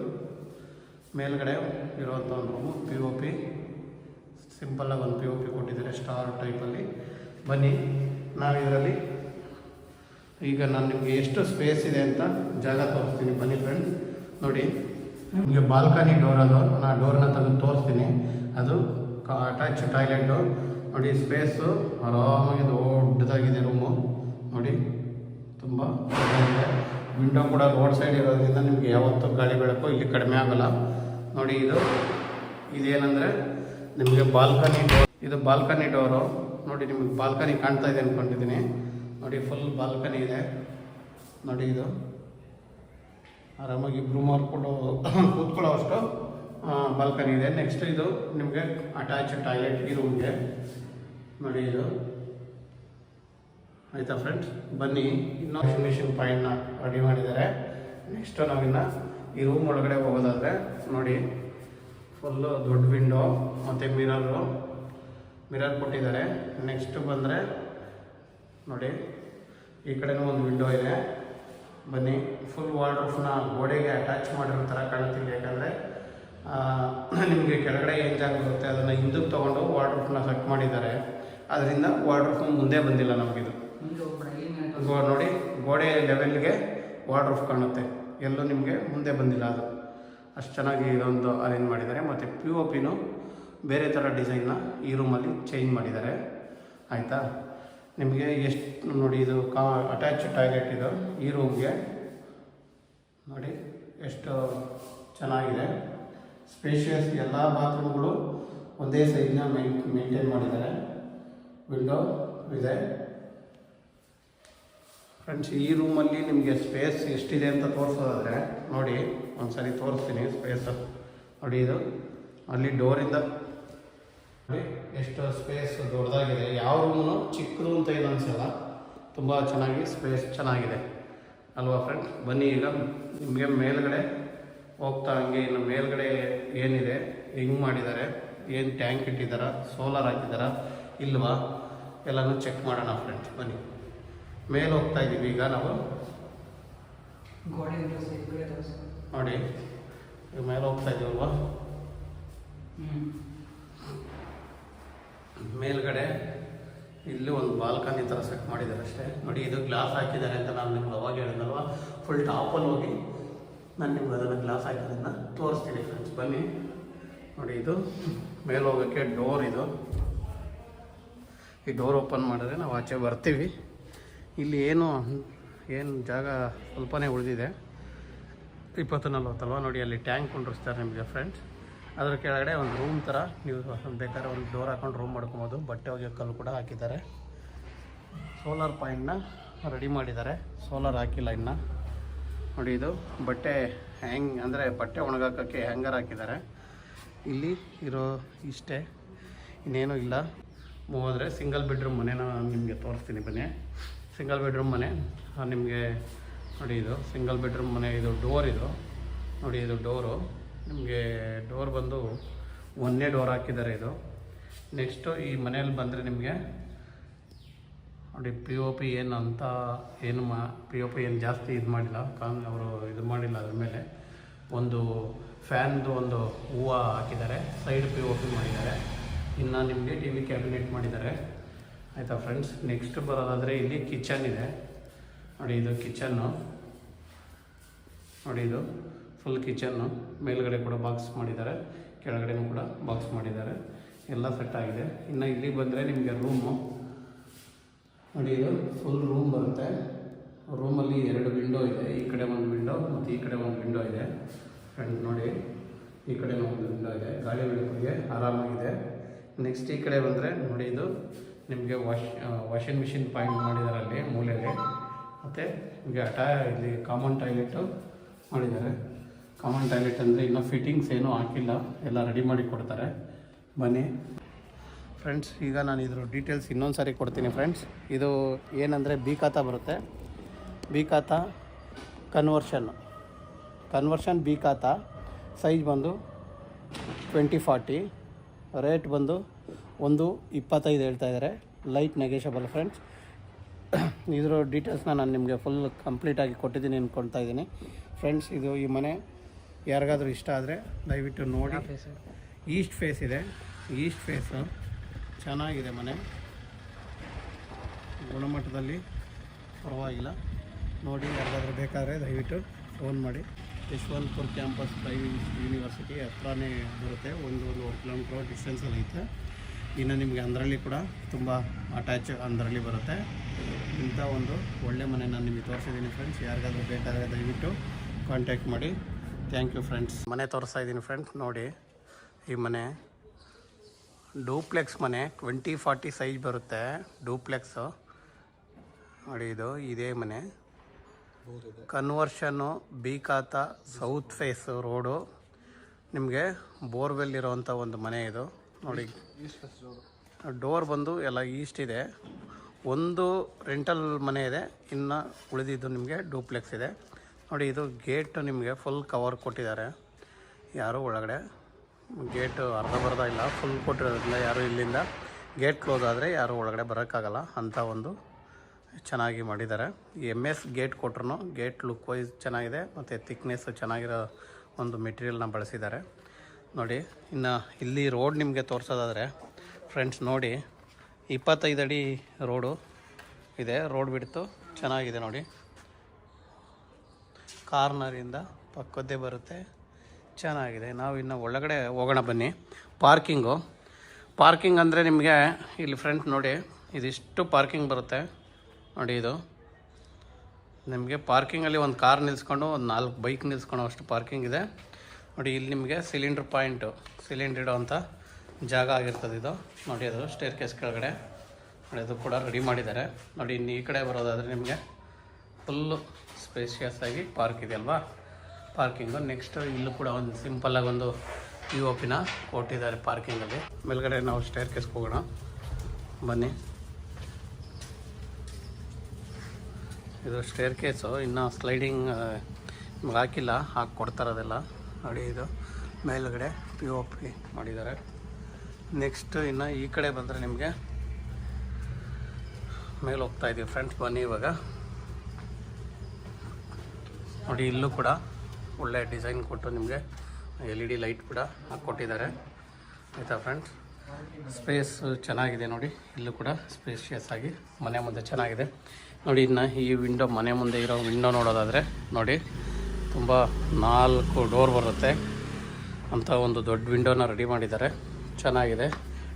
ಮೇಲ್ಗಡೆ ಇರುವಂಥ ಒಂದು ರೂಮು. POP ಸಿಂಪಲ್ಲಾಗಿ ಒಂದು POP ಕೊಟ್ಟಿದ್ದಾರೆ ಸ್ಟಾರ್ ಟೈಪಲ್ಲಿ. ಬನ್ನಿ ನಾವು ಇದರಲ್ಲಿ ಈಗ ನಾನು ನಿಮಗೆ ಎಷ್ಟು ಸ್ಪೇಸ್ ಇದೆ ಅಂತ ಜಾಗ ತೋರಿಸ್ತೀನಿ. ಬನ್ನಿ ಫ್ರೆಂಡ್ಸ್, ನೋಡಿ ನಿಮಗೆ ಬಾಲ್ಕನಿ ಡೋರ್ ಅದು, ನಾನು ಡೋರ್ನ ತೆಗೆದು ತೋರಿಸ್ತೀನಿ. ಅದು ಅಟ್ಯಾಚ್ ಟಾಯ್ಲೆಟು. ನೋಡಿ ಸ್ಪೇಸು ಆರಾಮಾಗಿ ದೊಡ್ಡದಾಗಿದೆ ರೂಮು. ನೋಡಿ ತುಂಬ ದೊಡ್ಡದಾಗಿದೆ. ವಿಂಡೋ ಕೂಡ ರೋಡ್ ಸೈಡ್ ಇರೋದ್ರಿಂದ ನಿಮಗೆ ಯಾವತ್ತೂ ಗಾಳಿ ಬೆಳಕು ಇಲ್ಲಿ ಕಡಿಮೆ ಆಗೋಲ್ಲ. ನೋಡಿ ಇದೇನೆಂದರೆ ನಿಮಗೆ ಬಾಲ್ಕನಿ ಡೋರ್. ಇದು ಬಾಲ್ಕನಿ ಡೋರು. ನೋಡಿ ನಿಮಗೆ ಬಾಲ್ಕನಿ ಕಾಣ್ತಾ ಇದೆ ಅಂದ್ಕೊಂಡಿದ್ದೀನಿ. ನೋಡಿ ಫುಲ್ ಬಾಲ್ಕನಿ ಇದೆ. ನೋಡಿ ಇದು ಆರಾಮಾಗಿ ಇಬ್ಬರು ಮಾಡ್ಕೊಂಡು ಕೂತ್ಕೊಳ್ಳೋ ಅಷ್ಟು ಬಾಲ್ಕನಿ ಇದೆ. ನೆಕ್ಸ್ಟ್ ಇದು ನಿಮಗೆ ಅಟ್ಯಾಚ್ ಟಾಯ್ಲೆಟ್ ಈ ರೂಮ್ಗೆ. ನೋಡಿ ಇದು ಆಯಿತಾ ಫ್ರೆಂಡ್ಸ್. ಬನ್ನಿ, ಇನ್ನೂ ವಾಷಿಂಗ್ ಮಿಷಿನ್ ಪಾಯಿಂಟ್ನ ರೆಡಿ ಮಾಡಿದ್ದಾರೆ. ನೆಕ್ಸ್ಟು ನಾವಿನ್ನು ಈ ರೂಮ್ ಒಳಗಡೆ ಹೋಗೋದಾದರೆ ನೋಡಿ ಫುಲ್ಲು ದೊಡ್ಡ ವಿಂಡೋ ಮತ್ತು ಮಿರರ್ ಕೊಟ್ಟಿದ್ದಾರೆ. ನೆಕ್ಸ್ಟ್ ಬಂದರೆ ನೋಡಿ ಈ ಕಡೆನೂ ಒಂದು ವಿಂಡೋ ಇದೆ. ಬನ್ನಿ, ಫುಲ್ ವಾರ್ಡ್ರೋಬ್ನ ಗೋಡೆಗೆ ಅಟ್ಯಾಚ್ ಮಾಡಿರೋ ಥರ ಕಾಣುತ್ತಿದೆ. ಯಾಕಂದರೆ ನಿಮಗೆ ಕೆಳಗಡೆ ಏನು ಜಾಗ ಬರುತ್ತೆ ಅದನ್ನು ಹಿಂದಕ್ಕೆ ತೊಗೊಂಡು ವಾರ್ಡ್ರೋಬ್ನ ಸೆಟ್ ಮಾಡಿದ್ದಾರೆ. ಅದರಿಂದ ವಾರ್ಡ್ರೋಬ್ ಮುಂದೆ ಬಂದಿಲ್ಲ ನಮಗಿದು. ನೋಡಿ ಗೋಡೆ ಲೆವೆಲ್ಗೆ ವಾರ್ಡ್ರೋಬ್ ಕಾಣುತ್ತೆ, ಎಲ್ಲೂ ನಿಮಗೆ ಮುಂದೆ ಬಂದಿಲ್ಲ. ಅದು ಅಷ್ಟು ಚೆನ್ನಾಗಿ ಇದೊಂದು ಅರೇಂಜ್ ಮಾಡಿದ್ದಾರೆ. ಮತ್ತು POPನೂ ಬೇರೆ ಥರ ಡಿಸೈನ್ನ ಈ ರೂಮಲ್ಲಿ ಚೇಂಜ್ ಮಾಡಿದ್ದಾರೆ. ಆಯಿತಾ, ನಿಮಗೆ ಎಷ್ಟು ನೋಡಿ ಇದು ಅಟ್ಯಾಚ್ ಟಾಯ್ಲೆಟ್ ಇದು ಈ ರೂಮ್ಗೆ. ನೋಡಿ ಎಷ್ಟು ಚೆನ್ನಾಗಿದೆ, ಸ್ಪೇಷಿಯಸ್. ಎಲ್ಲ ಬಾತ್ರೂಮ್ಗಳು ಒಂದೇ ಸೈಜ್ನ ಮೇಂಟೈನ್ ಮಾಡಿದ್ದಾರೆ. ವಿಂಡೋ ಇದೆ ಫ್ರೆಂಡ್ಸ್. ಈ ರೂಮಲ್ಲಿ ನಿಮಗೆ ಸ್ಪೇಸ್ ಎಷ್ಟಿದೆ ಅಂತ ತೋರಿಸೋದಾದರೆ ನೋಡಿ ಒಂದು ಸರಿ ತೋರಿಸ್ತೀನಿ ಸ್ಪೇಸ್. ನೋಡಿ ಇದು ಅಲ್ಲಿ ಡೋರಿಂದ ನೋಡಿ ಎಷ್ಟು ಸ್ಪೇಸ್ ದೊಡ್ಡದಾಗಿದೆ. ಯಾವ ರೂಮು ಚಿಕ್ಕದು ಅಂತ ಏನು ಅನಿಸಲ್ಲ, ತುಂಬ ಚೆನ್ನಾಗಿ ಸ್ಪೇಸ್ ಚೆನ್ನಾಗಿದೆ ಅಲ್ವಾ ಫ್ರೆಂಡ್ಸ್. ಬನ್ನಿ ಈಗ ನಿಮಗೆ ಮೇಲ್ಗಡೆ ಹೋಗ್ತಾ ಹಂಗೆ ಇನ್ನು ಮೇಲ್ಗಡೆ ಏನಿದೆ, ಹೆಂಗೆ ಮಾಡಿದ್ದಾರೆ, ಏನು ಟ್ಯಾಂಕ್ ಇಟ್ಟಿದ್ದಾರಾ, ಸೋಲಾರ್ ಹಾಕಿದ್ದಾರಾ ಇಲ್ವಾ ಎಲ್ಲನೂ ಚೆಕ್ ಮಾಡೋಣ ಫ್ರೆಂಡ್ಸ್. ಬನ್ನಿ, ಮೇಲೆ ಹೋಗ್ತಾ ಇದ್ದೀವಿ ಈಗ ನಾವು. ನೋಡಿ ಈಗ ಮೇಲೆ ಹೋಗ್ತಾ ಇದ್ದೀವಲ್ವಾ. ಮೇಲ್ಗಡೆ ಇಲ್ಲಿ ಒಂದು ಬಾಲ್ಕನಿ ಥರ ಸೆಟ್ ಮಾಡಿದ್ದಾರೆ ಅಷ್ಟೇ. ನೋಡಿ ಇದು ಗ್ಲಾಸ್ ಹಾಕಿದ್ದಾರೆ ಅಂತ ನಾನು ನಿಮ್ಗೆ ಅವಾಗ ಹೇಳಿದಲ್ವ. ಫುಲ್ ಟಾಪಲ್ಲಿ ಹೋಗಿ ನಾನು ನಿಮ್ಗೆ ಅದನ್ನು ಗ್ಲಾಸ್ ಹಾಕಿದ್ದನ್ನು ತೋರಿಸ್ತೀನಿ ಫ್ರೆಂಡ್ಸ್. ಬನ್ನಿ, ನೋಡಿ ಇದು ಮೇಲೆ ಹೋಗೋಕ್ಕೆ ಡೋರ್. ಇದು ಈ ಡೋರ್ ಓಪನ್ ಮಾಡಿದ್ರೆ ನಾವು ಆಚೆ ಬರ್ತೀವಿ. ಇಲ್ಲಿ ಏನು ಜಾಗ ಸ್ವಲ್ಪನೇ ಉಳಿದಿದೆ, 20-40 ಅಲ್ವ. ನೋಡಿ ಅಲ್ಲಿ ಟ್ಯಾಂಕ್ ಕೊಂಡಿರ್ತಾರೆ ನಿಮಗೆ ಫ್ರೆಂಡ್ಸ್. ಅದ್ರ ಕೆಳಗಡೆ ಒಂದು ರೂಮ್ ಥರ ನೀವು ಬೇಕಾದ್ರೆ ಒಂದು ಡೋರ್ ಹಾಕೊಂಡು ರೂಮ್ ಮಾಡ್ಕೊಬೋದು. ಬಟ್ಟೆ ಒಗೆಯೋ ಕಲ್ಲು ಕೂಡ ಹಾಕಿದ್ದಾರೆ. ಸೋಲಾರ್ ಪಾಯಿಂಟ್ನ ರೆಡಿ ಮಾಡಿದ್ದಾರೆ, ಸೋಲಾರ್ ಹಾಕಿಲ್ಲ ಇನ್ನು. ನೋಡಿ ಇದು ಬಟ್ಟೆ ಅಂದರೆ ಬಟ್ಟೆ ಒಣಗಾಕೋಕ್ಕೆ ಹ್ಯಾಂಗರ್ ಹಾಕಿದ್ದಾರೆ. ಇಲ್ಲಿ ಇರೋ ಇಷ್ಟೇ, ಇನ್ನೇನು ಇಲ್ಲ. ಹೋದರೆ ಸಿಂಗಲ್ ಬೆಡ್ರೂಮ್ ಮನೆನ ನಿಮಗೆ ತೋರಿಸ್ತೀನಿ ಬನ್ನಿ. ಸಿಂಗಲ್ ಬೆಡ್ರೂಮ್ ಮನೆ ನಿಮಗೆ ನೋಡಿ. ಇದು ಸಿಂಗಲ್ ಬೆಡ್ರೂಮ್ ಮನೆ. ಇದು ಡೋರ್. ಇದು ನೋಡಿ ಇದು ಡೋರು. ನಿಮಗೆ ಡೋರ್ ಬಂದು ಒಂದೇ ಡೋರ್ ಹಾಕಿದ್ದಾರೆ ಇದು. ನೆಕ್ಸ್ಟು ಈ ಮನೆಯಲ್ಲಿ ಬಂದರೆ ನಿಮಗೆ ನೋಡಿ POP ಏನು ಅಂತ ಏನು POP ಏನು ಜಾಸ್ತಿ ಇದು ಮಾಡಿಲ್ಲ, ಅವರು ಇದು ಮಾಡಿಲ್ಲ. ಅದ್ರ ಮೇಲೆ ಒಂದು ಫ್ಯಾನ್ದು ಒಂದು ಹೂವು ಹಾಕಿದ್ದಾರೆ. ಸೈಡ್ POP ಮಾಡಿದ್ದಾರೆ. ಇನ್ನು ನಿಮಗೆ TV ಕ್ಯಾಬಿನೆಟ್ ಮಾಡಿದ್ದಾರೆ. ಆಯಿತಾ ಫ್ರೆಂಡ್ಸ್. ನೆಕ್ಸ್ಟ್ ಬರೋದಾದರೆ ಇಲ್ಲಿ ಕಿಚನ್ ಇದೆ. ನೋಡಿ ಇದು ಕಿಚನ್ನು. ನೋಡಿ ಇದು ಫುಲ್ ಕಿಚನ್ನು. ಮೇಲ್ಗಡೆ ಕೂಡ ಬಾಕ್ಸ್ ಮಾಡಿದ್ದಾರೆ, ಕೆಳಗಡೆನೂ ಕೂಡ ಬಾಕ್ಸ್ ಮಾಡಿದ್ದಾರೆ. ಎಲ್ಲ ಸೆಟ್ ಆಗಿದೆ. ಇನ್ನು ಇಲ್ಲಿ ಬಂದರೆ ನಿಮಗೆ ರೂಮು. ನೋಡಿ ಇದು ಫುಲ್ ರೂಮ್ ಬರುತ್ತೆ. ರೂಮಲ್ಲಿ 2 ವಿಂಡೋ ಇದೆ. ಈ ಕಡೆ ಒಂದು ವಿಂಡೋ ಮತ್ತು ಈ ಕಡೆ ಒಂದು ವಿಂಡೋ ಇದೆ ಫ್ರೆಂಡ್. ನೋಡಿ ಈ ಕಡೆ ಒಂದು ವಿಂಡೋ ಇದೆ, ಗಾಳಿ ಬೆಳಕಿಗೆ ಆರಾಮಾಗಿದೆ. ನೆಕ್ಸ್ಟ್ ಈ ಕಡೆ ಬಂದರೆ ನೋಡಿ ಇದು ನಿಮಗೆ ವಾಷಿಂಗ್ ಮಿಷಿನ್ ಪಾಯಿಂಟ್ ಮಾಡಿದ್ದಾರೆ ಅಲ್ಲಿ ಮೂಲೆಯಲ್ಲಿ. ಮತ್ತು ನಿಮಗೆ ಇಲ್ಲಿ ಕಾಮನ್ ಟಾಯ್ಲೆಟು ಮಾಡಿದ್ದಾರೆ. ಕಾಮನ್ ಟಾಯ್ಲೆಟ್ ಅಂದರೆ ಇನ್ನೂ ಫಿಟ್ಟಿಂಗ್ಸ್ ಏನೂ ಹಾಕಿಲ್ಲ, ಎಲ್ಲ ರೆಡಿ ಮಾಡಿ ಕೊಡ್ತಾರೆ. ಬನ್ನಿ ಫ್ರೆಂಡ್ಸ್, ಈಗ ನಾನು ಇದ್ರ ಡೀಟೇಲ್ಸ್ ಇನ್ನೊಂದು ಸಾರಿ ಕೊಡ್ತೀನಿ ಫ್ರೆಂಡ್ಸ್. ಇದು ಏನಂದರೆ ಬಿ ಖಾತಾ ಬರುತ್ತೆ. ಬಿ ಖಾತಾ ಕನ್ವರ್ಷನ್ ಬಿ ಖಾತಾ. ಸೈಜ್ ಬಂದು 20-40. ರೇಟ್ ಬಂದು 1.25 ಹೇಳ್ತಾಯಿದ್ದಾರೆ. Light negotiable friends. ಇದರ ಡೀಟೇಲ್ಸ್ನ ನಾನು ನಿಮಗೆ ಫುಲ್ ಕಂಪ್ಲೀಟಾಗಿ ಕೊಟ್ಟಿದ್ದೀನಿ ಅಂದ್ಕೊಳ್ತಾ ಇದ್ದೀನಿ ಫ್ರೆಂಡ್ಸ್. ಇದು ಈ ಮನೆ ಯಾರಿಗಾದ್ರೂ ಇಷ್ಟ ಆದರೆ ದಯವಿಟ್ಟು ನೋಡಿ. ಈಸ್ಟ್ ಫೇಸ್ ಇದೆ, ಈಸ್ಟ್ ಫೇಸು ಚೆನ್ನಾಗಿದೆ ಮನೆ, ಗುಣಮಟ್ಟದಲ್ಲಿ ಪರವಾಗಿಲ್ಲ. ನೋಡಿ, ಯಾರಿಗಾದ್ರೂ ಬೇಕಾದರೆ ದಯವಿಟ್ಟು ಫೋನ್ ಮಾಡಿ. ಯಶವಂತಪುರ ಕ್ಯಾಂಪಸ್ ಡ್ರೈವಿಂಗ್ ಯೂನಿವರ್ಸಿಟಿ ಹತ್ರನೇ ಬರುತ್ತೆ, ಒಂದೂವರೆ ಕಿಲೋಮೀಟ್ರ್ ಡಿಸ್ಟೆನ್ಸಲ್ಲಿ ಐತೆ. ಇನ್ನು ನಿಮಗೆ ಅಂದ್ರಲ್ಲಿ ಕೂಡ ತುಂಬ ಅಟ್ಯಾಚ್ ಅಂದ್ರಲ್ಲಿ ಬರುತ್ತೆ. ಇಂಥ ಒಂದು ಒಳ್ಳೆ ಮನೆ ನಾನು ನಿಮಗೆ ತೋರಿಸಿದ್ದೀನಿ ಫ್ರೆಂಡ್ಸ್. ಯಾರಿಗಾದ್ರೂ ಬೇಕಾದರೆ ದಯವಿಟ್ಟು ಕಾಂಟ್ಯಾಕ್ಟ್ ಮಾಡಿ. Thank you friends. ಮನೆ ತೋರಿಸ್ತಾ ಇದ್ದೀನಿ ಫ್ರೆಂಡ್ಸ್. ನೋಡಿ, ಈ ಮನೆ ಡೂಪ್ಲೆಕ್ಸ್ ಮನೆ, 20-40 ಸೈಜ್ ಬರುತ್ತೆ ಡೂಪ್ಲೆಕ್ಸು. ನೋಡಿ, ಇದೇ ಮನೆ ಕನ್ವರ್ಷನ್ನು ಬೀಕಾತ ಸೌತ್ ಫೇಸ್ ರೋಡು. ನಿಮಗೆ ಬೋರ್ವೆಲ್ ಇರೋವಂಥ ಒಂದು ಮನೆ ಇದು. ನೋಡಿ, ಡೋರ್ ಬಂದು ಎಲ್ಲ ಈಸ್ಟ್ ಇದೆ. ಒಂದು ರೆಂಟಲ್ ಮನೆ ಇದೆ, ಇನ್ನು ಉಳಿದಿದ್ದು ನಿಮಗೆ ಡೂಪ್ಲೆಕ್ಸ್ ಇದೆ. ನೋಡಿ, ಇದು ಗೇಟ್ ನಿಮಗೆ ಫುಲ್ ಕವರ್ ಕೊಟ್ಟಿದ್ದಾರೆ. ಯಾರೂ ಒಳಗಡೆ ಗೇಟು ಅರ್ಧ ಇಲ್ಲ, ಫುಲ್ ಕೊಟ್ಟಿರೋದ್ರಿಂದ ಯಾರು ಇಲ್ಲಿಂದ ಗೇಟ್ ಕ್ಲೋಸ್ ಆದರೆ ಯಾರೂ ಒಳಗಡೆ ಬರೋಕ್ಕಾಗಲ್ಲ ಅಂಥ ಒಂದು ಚೆನ್ನಾಗಿ ಮಾಡಿದ್ದಾರೆ. MS ಗೇಟ್ ಕೊಟ್ರು ಗೇಟ್ ಲುಕ್ ವೈಸ್ ಚೆನ್ನಾಗಿದೆ ಮತ್ತು ಥಿಕ್ನೆಸ್ ಚೆನ್ನಾಗಿರೋ ಒಂದು ಮೆಟೀರಿಯಲ್ನ ಬಳಸಿದ್ದಾರೆ. ನೋಡಿ, ಇನ್ನು ಇಲ್ಲಿ ರೋಡ್ ನಿಮಗೆ ತೋರಿಸೋದಾದರೆ ಫ್ರೆಂಡ್ಸ್, ನೋಡಿ 25 ಅಡಿ ರೋಡು ಇದೆ. ರೋಡ್ ಬಿಡ್ತು ಚೆನ್ನಾಗಿದೆ ನೋಡಿ, ಕಾರ್ನರಿಂದ ಪಕ್ಕದ್ದೇ ಬರುತ್ತೆ, ಚೆನ್ನಾಗಿದೆ. ನಾವು ಇನ್ನು ಒಳಗಡೆ ಹೋಗೋಣ ಬನ್ನಿ. ಪಾರ್ಕಿಂಗ್ ಅಂದರೆ ನಿಮಗೆ ಇಲ್ಲಿ ಫ್ರೆಂಡ್ಸ್ ನೋಡಿ, ಇದಿಷ್ಟು ಪಾರ್ಕಿಂಗ್ ಬರುತ್ತೆ. ನೋಡಿ, ಇದು ನಿಮಗೆ ಪಾರ್ಕಿಂಗಲ್ಲಿ ಒಂದು ಕಾರ್ ನಿಲ್ಲಿಸ್ಕೊಂಡು ಒಂದು 4 ಬೈಕ್ ನಿಲ್ಲಿಸ್ಕೊಂಡು ಅಷ್ಟು ಪಾರ್ಕಿಂಗ್ ಇದೆ. ನೋಡಿ, ಇಲ್ಲಿ ನಿಮಗೆ ಸಿಲಿಂಡ್ರ್ ಇಡೋವಂಥ ಜಾಗ ಆಗಿರ್ತದೆ ಇದು. ನೋಡಿ, ಅದು ಸ್ಟೇರ್ ಕೇಸ್ ಕೆಳಗಡೆ ನೋಡಿ, ಅದು ಕೂಡ ರೆಡಿ ಮಾಡಿದ್ದಾರೆ. ನೋಡಿ, ಇನ್ನು ಈ ಕಡೆ ಬರೋದಾದರೆ ನಿಮಗೆ ಫುಲ್ಲು ಸ್ಪೇಷಿಯಸ್ ಆಗಿ ಪಾರ್ಕ್ ಇದೆ ಅಲ್ವಾ, ಪಾರ್ಕಿಂಗು. ನೆಕ್ಸ್ಟು ಇಲ್ಲೂ ಕೂಡ ಒಂದು ಸಿಂಪಲ್ಲಾಗಿ ಒಂದು POPನ ಕೊಟ್ಟಿದ್ದಾರೆ ಪಾರ್ಕಿಂಗಲ್ಲಿ. ಮೇಲ್ಗಡೆ ನಾವು ಸ್ಟೇರ್ ಕೇಸ್ಗೆ ಹೋಗೋಣ ಬನ್ನಿ. ಇದು ಸ್ಟೇರ್ ಕೇಸು, ಇನ್ನು ಸ್ಲೈಡಿಂಗ್ ನಿಮ್ಗೆ ಹಾಕಿಲ್ಲ, ಹಾಕಿ ಕೊಡ್ತಾರದೆಲ್ಲ. ನೋಡಿ, ಇದು ಮೇಲುಗಡೆ POP ಮಾಡಿದ್ದಾರೆ. ನೆಕ್ಸ್ಟ್ ಇನ್ನು ಈ ಕಡೆ ಬಂದರೆ ನಿಮಗೆ ಮೇಲೆ ಹೋಗ್ತಾ ಇದ್ದೀವಿ ಫ್ರೆಂಡ್ಸ್. ಬನ್ನಿ ಇವಾಗ. ನೋಡಿ, ಇಲ್ಲೂ ಕೂಡ ಒಳ್ಳೆ ಡಿಸೈನ್ ಕೊಟ್ಟು ನಿಮಗೆ LED ಲೈಟ್ ಕೂಡ ಹಾಕ್ಕೊಟ್ಟಿದ್ದಾರೆ ಆಯಿತಾ ಫ್ರೆಂಡ್ಸ್. ಸ್ಪೇಸ್ ಚೆನ್ನಾಗಿದೆ ನೋಡಿ, ಇಲ್ಲೂ ಕೂಡ ಸ್ಪೇಷಿಯಸ್ ಆಗಿ ಮನೆ ಮುಂದೆ ಚೆನ್ನಾಗಿದೆ. ನೋಡಿ, ಇನ್ನು ಈ ವಿಂಡೋ, ಮನೆ ಮುಂದೆ ಇರೋ ವಿಂಡೋ ನೋಡೋದಾದರೆ ನೋಡಿ, ತುಂಬ 4 ಡೋರ್ ಬರುತ್ತೆ ಅಂತ ಒಂದು ದೊಡ್ಡ ವಿಂಡೋನ ರೆಡಿ ಮಾಡಿದ್ದಾರೆ, ಚೆನ್ನಾಗಿದೆ.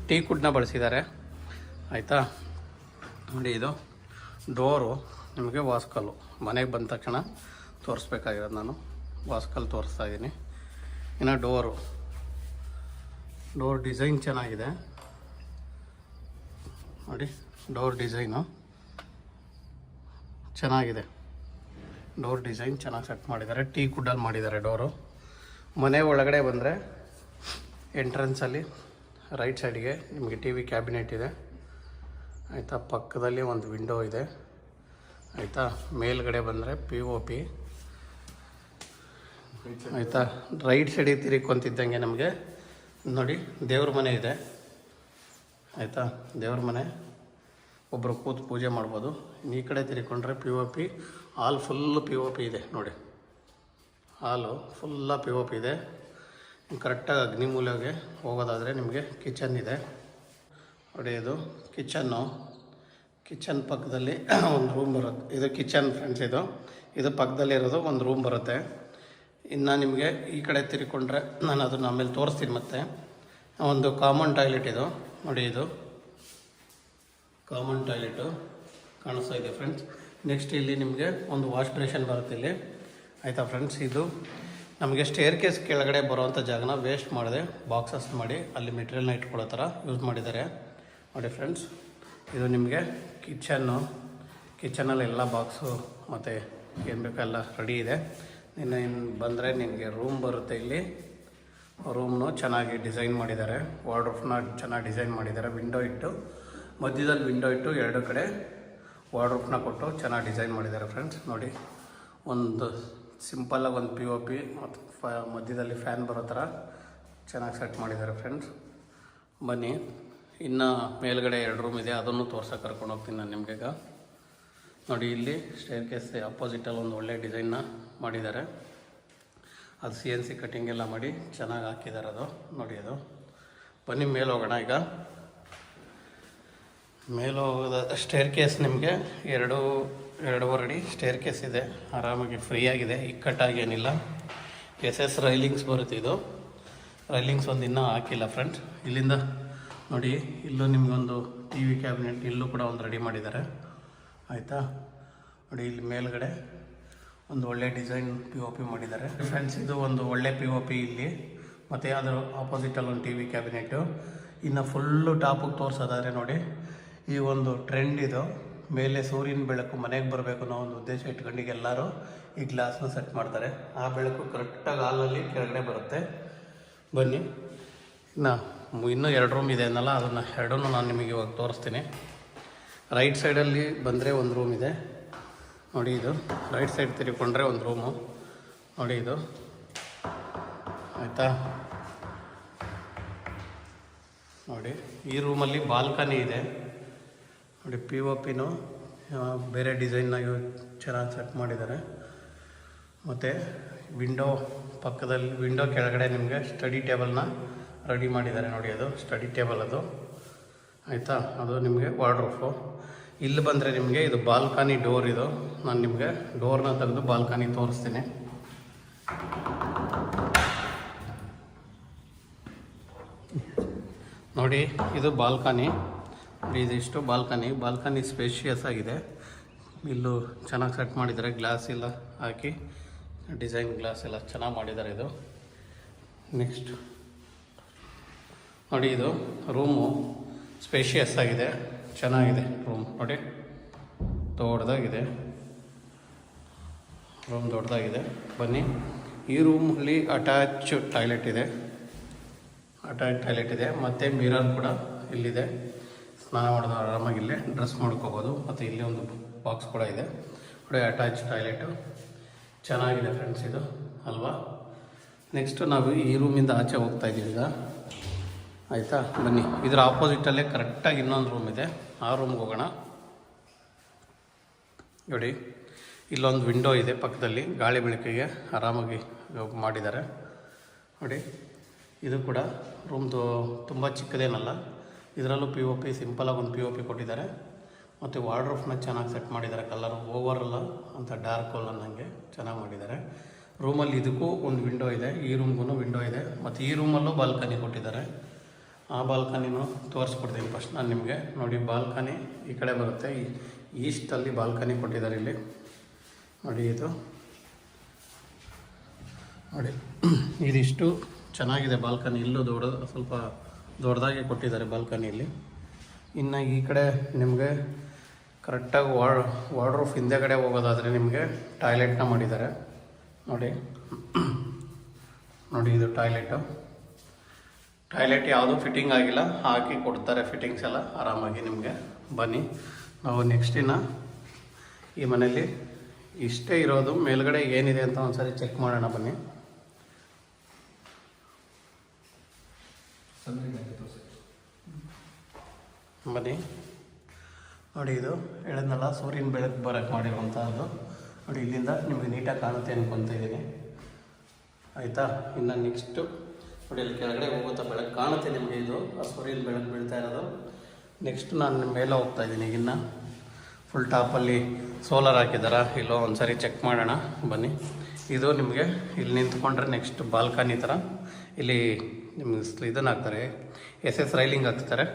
ಟೀಕುಡ್ನ ಬಳಸಿದ್ದಾರೆ ಆಯಿತಾ. ನೋಡಿ, ಇದು ಡೋರು ನಿಮಗೆ ವಾಸ್ಕಲ್ಲು. ಮನೆಗೆ ಬಂದ ತಕ್ಷಣ ತೋರಿಸ್ಬೇಕಾಗಿರೋದು ನಾನು ವಾಸ್ಕಲ್ ತೋರಿಸ್ತಾ ಇದ್ದೀನಿ. ಇನ್ನು ಡೋರ್ ಡಿಸೈನ್ ಚೆನ್ನಾಗಿದೆ ನೋಡಿ, ಡೋರ್ ಡಿಸೈನು ಚೆನ್ನಾಗಿದೆ. ಡೋರ್ ಡಿಸೈನ್ ಚೆನ್ನಾಗಿ ಸೆಟ್ ಮಾಡಿದ್ದಾರೆ, ಟೀಕುಡ್ಡಲ್ಲಿ ಮಾಡಿದ್ದಾರೆ ಡೋರು. ಮನೆ ಒಳಗಡೆ ಬಂದರೆ ಎಂಟ್ರೆನ್ಸಲ್ಲಿ ರೈಟ್ ಸೈಡಿಗೆ ನಿಮಗೆ TV ಕ್ಯಾಬಿನೆಟ್ ಇದೆ ಆಯಿತಾ. ಪಕ್ಕದಲ್ಲಿ ಒಂದು ವಿಂಡೋ ಇದೆ ಆಯಿತಾ. ಮೇಲ್ಗಡೆ ಬಂದರೆ POP ಆಯಿತಾ. ರೈಟ್ ಸೈಡಿಗೆ ತಿರುಗ್ಕೊಂತಿದ್ದಂಗೆ ನಮಗೆ ನೋಡಿ ದೇವ್ರ ಮನೆ ಇದೆ ಆಯಿತಾ. ದೇವ್ರ ಮನೆ, ಒಬ್ಬರು ಕೂತು ಪೂಜೆ ಮಾಡ್ಬೋದು. ಈ ಕಡೆ ತಿರ್ಕೊಂಡ್ರೆ POP, ಹಾಲ್ ಫುಲ್ಲು POP ಇದೆ ನೋಡಿ, ಹಾಲು ಫುಲ್ಲ POP ಇದೆ. ಕರೆಕ್ಟಾಗಿ ಅಗ್ನಿಮೂಲೆಗೆ ಹೋಗೋದಾದರೆ ನಿಮಗೆ ಕಿಚನ್ ಇದೆ ನೋಡಿ. ಇದು ಕಿಚನ್ ಪಕ್ಕದಲ್ಲಿ ಒಂದು ರೂಮ್ ಬರುತ್ತೆ. ಇದು ಕಿಚನ್ ಫ್ರೆಂಡ್ಸ್. ಇದು ಪಕ್ಕದಲ್ಲಿರೋದು ಒಂದು ರೂಮ್ ಬರುತ್ತೆ. ಇನ್ನು ನಿಮಗೆ ಈ ಕಡೆ ತಿರ್ಕೊಂಡ್ರೆ ನಾನು ಅದನ್ನು ಆಮೇಲೆ ತೋರಿಸ್ತೀನಿ. ಮತ್ತೆ ಒಂದು ಕಾಮನ್ ಟಾಯ್ಲೆಟ್ ಇದು ನೋಡಿ, ಇದು ಕಾಮನ್ ಟಾಯ್ಲೆಟು ಕಾಣಿಸ್ತಾ ಇದೆ ಫ್ರೆಂಡ್ಸ್. ನೆಕ್ಸ್ಟ್ ಇಲ್ಲಿ ನಿಮಗೆ ಒಂದು ವಾಶ್ ಬೇಷನ್ ಬರುತ್ತೆ ಇಲ್ಲಿ ಆಯಿತಾ ಫ್ರೆಂಡ್ಸ್. ಇದು ನಮಗೆ ಸ್ಟೇರ್ ಕೇಸ್ ಕೆಳಗಡೆ ಬರುವಂಥ ಜಾಗನ ವೇಸ್ಟ್ ಮಾಡದೆ ಬಾಕ್ಸಸ್ ಮಾಡಿ ಅಲ್ಲಿ ಮೆಟೀರಿಯಲ್ನ ಇಟ್ಕೊಳ್ಳೋ ಥರ ಯೂಸ್ ಮಾಡಿದ್ದಾರೆ ನೋಡಿ ಫ್ರೆಂಡ್ಸ್. ಇದು ನಿಮಗೆ ಕಿಚನಲ್ಲಿ ಎಲ್ಲ ಬಾಕ್ಸು ಮತ್ತು ಏನು ಬೇಕೆಲ್ಲ ರೆಡಿ ಇದೆ. ಇನ್ನು ಬಂದರೆ ನಿನಗೆ ರೂಮ್ ಬರುತ್ತೆ. ಇಲ್ಲಿ ರೂಮ್ನು ಚೆನ್ನಾಗಿ ಡಿಸೈನ್ ಮಾಡಿದ್ದಾರೆ, ವಾರ್ಡ್ರೋಬ್ನ ಚೆನ್ನಾಗಿ ಡಿಸೈನ್ ಮಾಡಿದ್ದಾರೆ. ಮಧ್ಯದಲ್ಲಿ ವಿಂಡೋ ಇಟ್ಟು ಎರಡು ಕಡೆ ವಾರ್ಡ್ರೋಬ್ನ ಕೊಟ್ಟು ಚೆನ್ನಾಗಿ ಡಿಸೈನ್ ಮಾಡಿದ್ದಾರೆ ಫ್ರೆಂಡ್ಸ್. ನೋಡಿ, ಒಂದು ಸಿಂಪಲ್ಲಾಗಿ ಒಂದು POP ಮತ್ತು ಮಧ್ಯದಲ್ಲಿ ಫ್ಯಾನ್ ಬರೋ ಥರ ಚೆನ್ನಾಗಿ ಸೆಟ್ ಮಾಡಿದ್ದಾರೆ ಫ್ರೆಂಡ್ಸ್. ಬನ್ನಿ, ಇನ್ನು ಮೇಲ್ಗಡೆ 2 ರೂಮ್ ಇದೆ, ಅದನ್ನು ತೋರ್ಸೋಕೆ ಕರ್ಕೊಂಡು ಹೋಗ್ತೀನಿ ನಾನು ನಿಮಗೆ ಈಗ. ನೋಡಿ ಇಲ್ಲಿ ಸ್ಟೇರ್ ಕೇಸ್ ಅಪೋಸಿಟಲ್ಲಿ ಒಂದು ಒಳ್ಳೆ ಡಿಸೈನ್ನ ಮಾಡಿದ್ದಾರೆ. ಅದು CNC ಕಟ್ಟಿಂಗ್ ಎಲ್ಲ ಮಾಡಿ ಚೆನ್ನಾಗಿ ಹಾಕಿದ್ದಾರೆ. ಅದು ನೋಡಿ, ಅದು ಬನ್ನಿ ಮೇಲೆ ಹೋಗೋಣ. ಈಗ ಮೇಲೆ ಹೋಗೋದ ಸ್ಟೇರ್ ಕೇಸ್ ನಿಮಗೆ 2.5 ಅಡಿ ಸ್ಟೇರ್ ಕೇಸ್ ಇದೆ. ಆರಾಮಾಗಿ ಫ್ರೀಯಾಗಿದೆ, ಇಕ್ಕಟ್ಟಾಗೇನಿಲ್ಲ. SS ರೈಲಿಂಗ್ಸ್ ಬರುತ್ತೆ. ಇದು ರೈಲಿಂಗ್ಸ್ ಒಂದು ಇನ್ನೂ ಹಾಕಿಲ್ಲ ಫ್ರೆಂಡ್ಸ್. ಇಲ್ಲಿಂದ ನೋಡಿ, ಇಲ್ಲೂ ನಿಮಗೊಂದು TV ಕ್ಯಾಬಿನೆಟ್ ಇಲ್ಲೂ ಕೂಡ ಒಂದು ರೆಡಿ ಮಾಡಿದ್ದಾರೆ. ಆಯಿತಾ, ನೋಡಿ ಇಲ್ಲಿ ಮೇಲ್ಗಡೆ ಒಂದು ಒಳ್ಳೆ ಡಿಸೈನ್ POP ಮಾಡಿದ್ದಾರೆ ಫ್ರೆಂಡ್ಸ್. ಇದು ಒಂದು ಒಳ್ಳೆ POP ಇಲ್ಲಿ. ಮತ್ತು ಅದರ ಆಪೋಸಿಟಲ್ಲಿ ಒಂದು TV ಕ್ಯಾಬಿನೆಟ್ಟು. ಇನ್ನು ಫುಲ್ಲು ಟಾಪಿಗೆ ತೋರಿಸೋದಾದರೆ ನೋಡಿ, ಈ ಒಂದು ಟ್ರೆಂಡ್ ಇದು. ಮೇಲೆ ಸೂರ್ಯನ ಬೆಳಕು ಮನೆಗೆ ಬರಬೇಕು ಅನ್ನೋ ಒಂದು ಉದ್ದೇಶ ಇಟ್ಕೊಂಡು ಎಲ್ಲರೂ ಈ ಗ್ಲಾಸ್ನ ಸೆಟ್ ಮಾಡ್ತಾರೆ. ಆ ಬೆಳಕು ಕರೆಕ್ಟಾಗಿ ಹಾಲಲ್ಲಿ ಕೆಳಗಡೆ ಬರುತ್ತೆ. ಬನ್ನಿ, ಇನ್ನೂ 2 ರೂಮ್ ಇದೆ ಅನ್ನಲ್ಲ, ಅದನ್ನು 2 ನಾನು ನಿಮಗೆ ಇವಾಗ ತೋರಿಸ್ತೀನಿ. ರೈಟ್ ಸೈಡಲ್ಲಿ ಬಂದರೆ ಒಂದು ರೂಮ್ ಇದೆ ನೋಡಿ. ಇದು ರೈಟ್ ಸೈಡ್ ತಿರುಗಿಕೊಂಡ್ರೆ ಒಂದು ರೂಮು ನೋಡಿ. ಇದು ಆಯಿತಾ, ನೋಡಿ ಈ ರೂಮಲ್ಲಿ ಬಾಲ್ಕನಿ ಇದೆ ನೋಡಿ. POPನೂ ಬೇರೆ ಡಿಸೈನ್ನ ಚೆನ್ನಾಗಿ ಸೆಟ್ ಮಾಡಿದ್ದಾರೆ. ಮತ್ತು ವಿಂಡೋ ಪಕ್ಕದಲ್ಲಿ, ವಿಂಡೋ ಕೆಳಗಡೆ ನಿಮಗೆ ಸ್ಟಡಿ ಟೇಬಲ್ನ ರೆಡಿ ಮಾಡಿದ್ದಾರೆ ನೋಡಿ. ಅದು ಸ್ಟಡಿ ಟೇಬಲ್ ಅದು. ಆಯಿತಾ, ಅದು ನಿಮಗೆ ವಾರ್ಡ್ರೋಫು. ಇಲ್ಲಿ ಬಂದರೆ ನಿಮಗೆ ಇದು ಬಾಲ್ಕನಿ ಡೋರ್. ಇದು ನಾನು ನಿಮಗೆ ಡೋರ್ನ ತೆಗೆದು ಬಾಲ್ಕನಿ ತೋರಿಸ್ತೀನಿ. ನೋಡಿ, ಇದು ಬಾಲ್ಕನಿ. ಇದಿಷ್ಟು ಬಾಲ್ಕನಿ ಸ್ಪೇಷಿಯಸ್ ಆಗಿದೆ. ಇಲ್ಲೂ ಚೆನ್ನಾಗಿ ಸೆಟ್ ಮಾಡಿದ್ದಾರೆ, ಗ್ಲಾಸ್ ಎಲ್ಲ ಹಾಕಿ ಡಿಸೈನ್ ಗ್ಲಾಸ್ ಎಲ್ಲ ಚೆನ್ನಾಗಿ ಮಾಡಿದ್ದಾರೆ. ಇದು ನೆಕ್ಸ್ಟ್ ನೋಡಿ, ಇದು ರೂಮು ಸ್ಪೇಷಿಯಸ್ ಆಗಿದೆ, ಚೆನ್ನಾಗಿದೆ ರೂಮ್ ನೋಡಿ. ದೊಡ್ಡದಾಗಿದೆ ರೂಮ್, ದೊಡ್ಡದಾಗಿದೆ. ಬನ್ನಿ, ಈ ರೂಮಲ್ಲಿ ಅಟ್ಯಾಚ್ ಟಾಯ್ಲೆಟ್ ಇದೆ. ಮತ್ತು ಮಿರರ್ ಕೂಡ ಇಲ್ಲಿದೆ. ಸ್ನಾನ ಮಾಡೋದು ಆರಾಮಾಗಿ ಇಲ್ಲೇ ಡ್ರೆಸ್ ಮಾಡ್ಕೋಬೋದು. ಮತ್ತು ಇಲ್ಲಿ ಒಂದು ಬಾಕ್ಸ್ ಕೂಡ ಇದೆ ನೋಡಿ. ಅಟ್ಯಾಚ್ ಟಾಯ್ಲೆಟು ಚೆನ್ನಾಗಿದೆ ಫ್ರೆಂಡ್ಸ್ ಇದು, ಅಲ್ವಾ? ನೆಕ್ಸ್ಟು ನಾವು ಈ ರೂಮಿಂದ ಆಚೆ ಹೋಗ್ತಾ ಇದ್ದೀವಿ ಈಗ. ಆಯಿತಾ, ಬನ್ನಿ. ಇದರ ಆಪೋಸಿಟಲ್ಲೇ ಕರೆಕ್ಟಾಗಿ ಇನ್ನೊಂದು ರೂಮ್ ಇದೆ, ಆ ರೂಮ್ಗೆ ಹೋಗೋಣ. ನೋಡಿ, ಇಲ್ಲೊಂದು ವಿಂಡೋ ಇದೆ ಪಕ್ಕದಲ್ಲಿ, ಗಾಳಿ ಬೆಳಕಿಗೆ ಆರಾಮಾಗಿ ಮಾಡಿದ್ದಾರೆ ನೋಡಿ. ಇದು ಕೂಡ ರೂಮ್ದು ತುಂಬ ಚಿಕ್ಕದೇನಲ್ಲ. ಇದರಲ್ಲೂ POP ಸಿಂಪಲಾಗಿ ಒಂದು POP ಕೊಟ್ಟಿದ್ದಾರೆ. ಮತ್ತು ವಾರ್ಡ್ರೋಫ್ನ ಚೆನ್ನಾಗಿ ಸೆಟ್ ಮಾಡಿದ್ದಾರೆ. ಕಲರು ಓವರಲ್ಲ ಅಂತ ಡಾರ್ಕ್ ಅಲ್ಲ, ನನಗೆ ಚೆನ್ನಾಗಿ ಮಾಡಿದ್ದಾರೆ. ರೂಮಲ್ಲಿ ಇದಕ್ಕೂ ಒಂದು ವಿಂಡೋ ಇದೆ, ಈ ರೂಮ್ಗೂ ವಿಂಡೋ ಇದೆ. ಮತ್ತು ಈ ರೂಮಲ್ಲೂ ಬಾಲ್ಕನಿ ಕೊಟ್ಟಿದ್ದಾರೆ. ಆ ಬಾಲ್ಕನಿನೂ ತೋರಿಸ್ಕೊಡ್ತೀನಿ ಫಸ್ಟ್ ನಾನು ನಿಮಗೆ. ನೋಡಿ, ಬಾಲ್ಕನಿ ಈ ಕಡೆ ಬರುತ್ತೆ, ಈಸ್ಟಲ್ಲಿ ಬಾಲ್ಕನಿ ಕೊಟ್ಟಿದ್ದಾರೆ ಇಲ್ಲಿ ನೋಡಿ. ಇದು ನೋಡಿ, ಇದಿಷ್ಟು ಚೆನ್ನಾಗಿದೆ ಬಾಲ್ಕನಿ. ಇಲ್ಲೂ ಸ್ವಲ್ಪ ದೊಡ್ಡದಾಗಿ ಕೊಟ್ಟಿದ್ದಾರೆ ಬಾಲ್ಕನಿಯಲ್ಲಿ. ಇನ್ನು ಈ ಕಡೆ ನಿಮಗೆ ಕರೆಕ್ಟಾಗಿ ವಾರ್ಡ್ರೋಫ್ ಹಿಂದೆಗಡೆ ಹೋಗೋದಾದರೆ ನಿಮಗೆ ಟಾಯ್ಲೆಟ್ನ ಮಾಡಿದ್ದಾರೆ ನೋಡಿ. ಇದು ಟಾಯ್ಲೆಟ್ ಯಾವುದೂ ಫಿಟ್ಟಿಂಗ್ ಆಗಿಲ್ಲ, ಹಾಕಿ ಕೊಡ್ತಾರೆ ಫಿಟ್ಟಿಂಗ್ಸ್ ಎಲ್ಲ ಆರಾಮಾಗಿ ನಿಮಗೆ. ಬನ್ನಿ, ನಾವು ನೆಕ್ಸ್ಟ್ ಈ ಮನೆಯಲ್ಲಿ ಇಷ್ಟೇ ಇರೋದು. ಮೇಲ್ಗಡೆ ಏನಿದೆ ಅಂತ ಒಂದ್ಸರಿ ಚೆಕ್ ಮಾಡೋಣ ಬನ್ನಿ. ನೋಡಿ, ಇದು ಹೇಳಿದ್ನಲ್ಲ ಸೂರ್ಯನ ಬೆಳಕು ಬರೋಕ್ಕೆ ಮಾಡಿರುವಂಥದ್ದು ನೋಡಿ. ಇಲ್ಲಿಂದ ನಿಮಗೆ ನೀಟಾಗಿ ಕಾಣುತ್ತೆ ಅನ್ಕೊತಾ ಇದ್ದೀನಿ. ಆಯಿತಾ, ಇನ್ನು ನೆಕ್ಸ್ಟು ನೋಡಿ, ಇಲ್ಲಿ ಕೆಳಗಡೆ ಹೋಗುತ್ತಾ ಬೆಳಕು ಕಾಣುತ್ತೆ ನಿಮಗೆ. ಇದು ಆ ಸೂರ್ಯನ ಬೆಳಕು ಬೀಳ್ತಾ ಇರೋದು. ನೆಕ್ಸ್ಟ್ ನಾನು ಮೇಲೆ ಹೋಗ್ತಾ ಇದ್ದೀನಿ. ಇನ್ನು ಫುಲ್ ಟಾಪಲ್ಲಿ ಸೋಲಾರ್ ಹಾಕಿದಾರ ಇಲ್ಲೋ ಒಂದ್ಸರಿ ಚೆಕ್ ಮಾಡೋಣ ಬನ್ನಿ. ಇದು ನಿಮಗೆ ಇಲ್ಲಿ ನಿಂತ್ಕೊಂಡ್ರೆ ನೆಕ್ಸ್ಟ್ ಬಾಲ್ಕನಿ ಥರ ಇಲ್ಲಿ ನಿಮ್ಗೆ ಇದನ್ನು ಹಾಕ್ತಾರೆ, SS ರೈಲಿಂಗ್ ಹಾಕ್ತಾರೆ.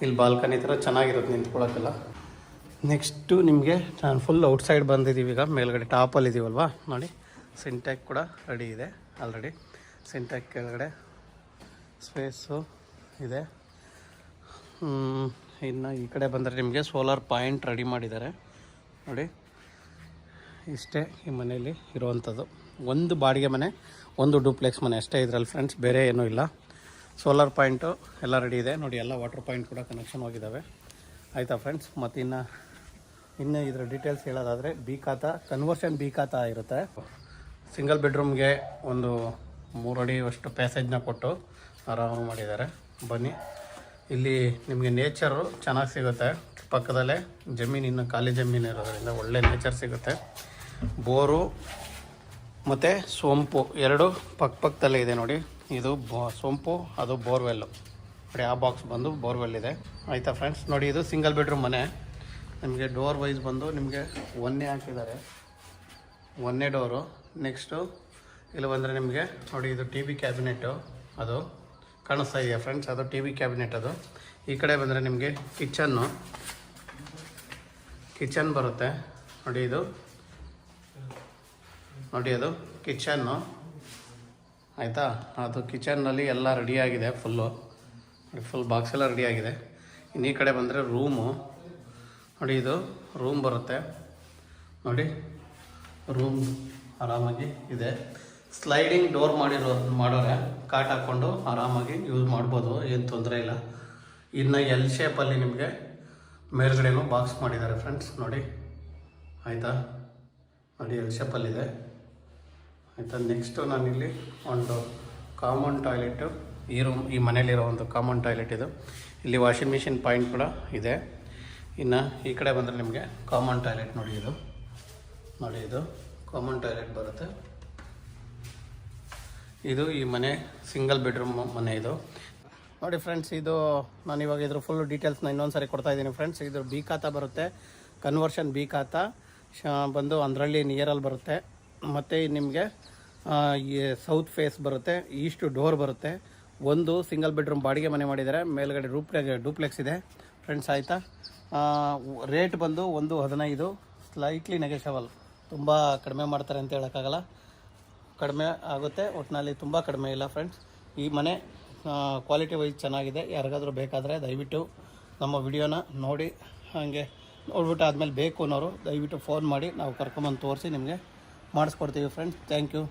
ಇಲ್ಲಿ ಬಾಲ್ಕನಿ ಥರ ಚೆನ್ನಾಗಿರುತ್ತೆ ನಿಂತ್ಕೊಳ್ಳೋಕ್ಕೆಲ್ಲ. ನೆಕ್ಸ್ಟು ನಿಮಗೆ ನಾನು ಫುಲ್ ಔಟ್ಸೈಡ್ ಬಂದಿದ್ದೀವಿ ಈಗ. ಮೇಲ್ಗಡೆ ಟಾಪಲ್ಲಿ ಇದ್ದೀವಲ್ವಾ ನೋಡಿ. ಸಿಂಟ್ಯಾಕ್ ಕೂಡ ರೆಡಿ ಇದೆ ಆಲ್ರೆಡಿ. ಸಿಂಟ್ಯಾಕ್ ಕೆಳಗಡೆ ಸ್ಪೇಸು ಇದೆ. ಇನ್ನು ಈ ಕಡೆ ಬಂದರೆ ನಿಮಗೆ ಸೋಲಾರ್ ಪಾಯಿಂಟ್ ರೆಡಿ ಮಾಡಿದ್ದಾರೆ ನೋಡಿ. ಇಷ್ಟೇ ಈ ಮನೆಯಲ್ಲಿ ಇರುವಂಥದ್ದು. ಒಂದು ಬಾಡಿಗೆ ಮನೆ, ಒಂದು ಡೂಪ್ಲೆಕ್ಸ್ ಮನೆ ಅಷ್ಟೇ ಇದರಲ್ಲಿ ಫ್ರೆಂಡ್ಸ್, ಬೇರೆ ಏನೂ ಇಲ್ಲ. ಸೋಲಾರ್ ಪಾಯಿಂಟು ಎಲ್ಲ ರೆಡಿ ಇದೆ ನೋಡಿ. ಎಲ್ಲ ವಾಟರ್ ಪಾಯಿಂಟ್ ಕೂಡ ಕನೆಕ್ಷನ್ ಹೋಗಿದ್ದಾವೆ. ಆಯಿತಾ ಫ್ರೆಂಡ್ಸ್. ಮತ್ತು ಇನ್ನು ಇದರ ಡೀಟೇಲ್ಸ್ ಹೇಳೋದಾದರೆ ಕನ್ವರ್ಷನ್ ಬಿ ಖಾತಾ ಇರುತ್ತೆ. ಸಿಂಗಲ್ ಬೆಡ್ರೂಮ್ಗೆ ಒಂದು 3 ಅಡಿ ಅಷ್ಟು ಪ್ಯಾಸೇಜ್ನ ಕೊಟ್ಟು ಆರಾಮ ಮಾಡಿದ್ದಾರೆ. ಬನ್ನಿ, ಇಲ್ಲಿ ನಿಮಗೆ ನೇಚರು ಚೆನ್ನಾಗಿ ಸಿಗುತ್ತೆ. ಪಕ್ಕದಲ್ಲೇ ಜಮೀನು, ಇನ್ನು ಖಾಲಿ ಜಮೀನು ಇರೋದ್ರಿಂದ ಒಳ್ಳೆ ನೇಚರ್ ಸಿಗುತ್ತೆ. ಬೋರು ಮತ್ತು ಸೋಂಪು ಎರಡು ಪಕ್ಕದಲ್ಲೇ ಇದೆ ನೋಡಿ. ಇದು ಸೋಂಪು, ಅದು ಬೋರ್ವೆಲ್ಲು ನೋಡಿ. ಆ ಬಾಕ್ಸ್ ಬಂದು ಬೋರ್ವೆಲ್ ಇದೆ. ಆಯಿತಾ ಫ್ರೆಂಡ್ಸ್, ನೋಡಿ ಇದು ಸಿಂಗಲ್ ಬೆಡ್ರೂಮ್ ಮನೆ. ನಿಮಗೆ ಡೋರ್ ವೈಸ್ ಬಂದು ನಿಮಗೆ ಒಂದೇ ಹಾಕಿದ್ದಾರೆ, ಒಂದೇ ಡೋರು. ನೆಕ್ಸ್ಟು ಇಲ್ಲಿ ಬಂದರೆ ನಿಮಗೆ ನೋಡಿ, ಇದು ಟಿ ವಿ ಕ್ಯಾಬಿನೆಟ್ಟು ಅದು ಕಾಣಿಸ್ತಾ ಇದೆಯಾ ಫ್ರೆಂಡ್ಸ್, ಅದು ಟಿ ವಿ ಕ್ಯಾಬಿನೆಟ್ ಅದು. ಈ ಕಡೆ ಬಂದರೆ ನಿಮಗೆ ಕಿಚನ್ ಬರುತ್ತೆ ನೋಡಿ. ಇದು ನೋಡಿ, ಅದು ಕಿಚನ್ನು ಆಯಿತಾ. ಅದು ಕಿಚನ್ನಲ್ಲಿ ಎಲ್ಲ ರೆಡಿಯಾಗಿದೆ, ಫುಲ್ ಬಾಕ್ಸ್ ಎಲ್ಲ ರೆಡಿಯಾಗಿದೆ. ಇನ್ನು ಈ ಕಡೆ ಬಂದರೆ ರೂಮು ನೋಡಿ, ಇದು ರೂಮ್ ಬರುತ್ತೆ ನೋಡಿ. ರೂಮ್ ಆರಾಮಾಗಿ ಇದೆ. ಸ್ಲೈಡಿಂಗ್ ಡೋರ್ ಮಾಡೋರೆ ಕಾಟ್ ಹಾಕ್ಕೊಂಡು ಆರಾಮಾಗಿ ಯೂಸ್ ಮಾಡ್ಬೋದು, ಏನು ತೊಂದರೆ ಇಲ್ಲ. ಇನ್ನು ಎಲ್ ಶೇಪಲ್ಲಿ ನಿಮಗೆ ಮೇಲ್ಗಡೆನೂ ಬಾಕ್ಸ್ ಮಾಡಿದ್ದಾರೆ ಫ್ರೆಂಡ್ಸ್ ನೋಡಿ. ಆಯಿತಾ, ನೋಡಿ ಎಲ್ ಶೇಪಲ್ಲಿದೆ ಆಯಿತಾ. ನೆಕ್ಸ್ಟು ನಾನಿಲ್ಲಿ ಒಂದು ಕಾಮನ್ ಟಾಯ್ಲೆಟು, ಈ ಮನೇಲಿರೋ ಒಂದು ಕಾಮನ್ ಟಾಯ್ಲೆಟ್ ಇದು. ಇಲ್ಲಿ ವಾಷಿಂಗ್ ಮಿಷಿನ್ ಪಾಯಿಂಟ್ ಕೂಡ ಇದೆ. ಇನ್ನು ಈ ಕಡೆ ಬಂದರೆ ನಿಮಗೆ ಕಾಮನ್ ಟಾಯ್ಲೆಟ್ ನೋಡಿ. ಇದು ಕಾಮನ್ ಟಾಯ್ಲೆಟ್ ಬರುತ್ತೆ. ಇದು ಈ ಮನೆ ಸಿಂಗಲ್ ಬೆಡ್ರೂಮ್ ಮನೆ ಇದು ನೋಡಿ ಫ್ರೆಂಡ್ಸ್. ಇದು ನಾನು ಇವಾಗ ಇದ್ರ ಫುಲ್ ಡೀಟೇಲ್ಸ್ನ ಇನ್ನೊಂದು ಸಾರಿ ಕೊಡ್ತಾ ಇದ್ದೀನಿ ಫ್ರೆಂಡ್ಸ್. ಇದು ಬಿ ಖಾತಾ ಬರುತ್ತೆ, ಕನ್ವರ್ಷನ್ ಬಿ ಖಾತಾ ಬಂದು ಅಂದ್ರಳ್ಳಿ ನಿಯರಲ್ಲಿ ಬರುತ್ತೆ. ಮತ್ತು ನಿಮಗೆ ಸೌತ್ ಫೇಸ್ ಬರುತ್ತೆ, ಈಸ್ಟ್ ಡೋರ್ ಬರುತ್ತೆ. ಒಂದು ಸಿಂಗಲ್ ಬೆಡ್ರೂಮ್ ಬಾಡಿಗೆ ಮನೆ ಮಾಡಿದ್ದಾರೆ, ಮೇಲ್ಗಡೆ ಡೂಪ್ಲೆಕ್ಸ್ ಇದೆ ಫ್ರೆಂಡ್ಸ್ ಆಯಿತಾ. ರೇಟ್ ಬಂದು 1.15, ಸ್ಲೈಟ್ಲಿ ನೆಗೆಷಬಲ್. ತುಂಬ ಕಡಿಮೆ ಮಾಡ್ತಾರೆ ಅಂತ ಹೇಳೋಕ್ಕಾಗಲ್ಲ, ಕಡಿಮೆ ಆಗುತ್ತೆ ಒಟ್ಟಿನಲ್ಲಿ, ತುಂಬ ಕಡಿಮೆ ಇಲ್ಲ ಫ್ರೆಂಡ್ಸ್. ಈ ಮನೆ ಕ್ವಾಲಿಟಿ ವೈಸ್ ಚೆನ್ನಾಗಿದೆ. ಯಾರಿಗಾದರೂ ಬೇಕಾದರೆ ದಯವಿಟ್ಟು ನಮ್ಮ ವಿಡಿಯೋನ ನೋಡಿ, ಹಾಗೆ ನೋಡ್ಬಿಟ್ಟು ಆದಮೇಲೆ ಬೇಕು ಅನ್ನೋರು ದಯವಿಟ್ಟು ಫೋನ್ ಮಾಡಿ, ನಾವು ಕರ್ಕೊಂಬಂದು ತೋರಿಸಿ ನಿಮಗೆ ಮಾಡಿಸ್ಕೊಡ್ತೀವಿ ಫ್ರೆಂಡ್ಸ್. Thank you.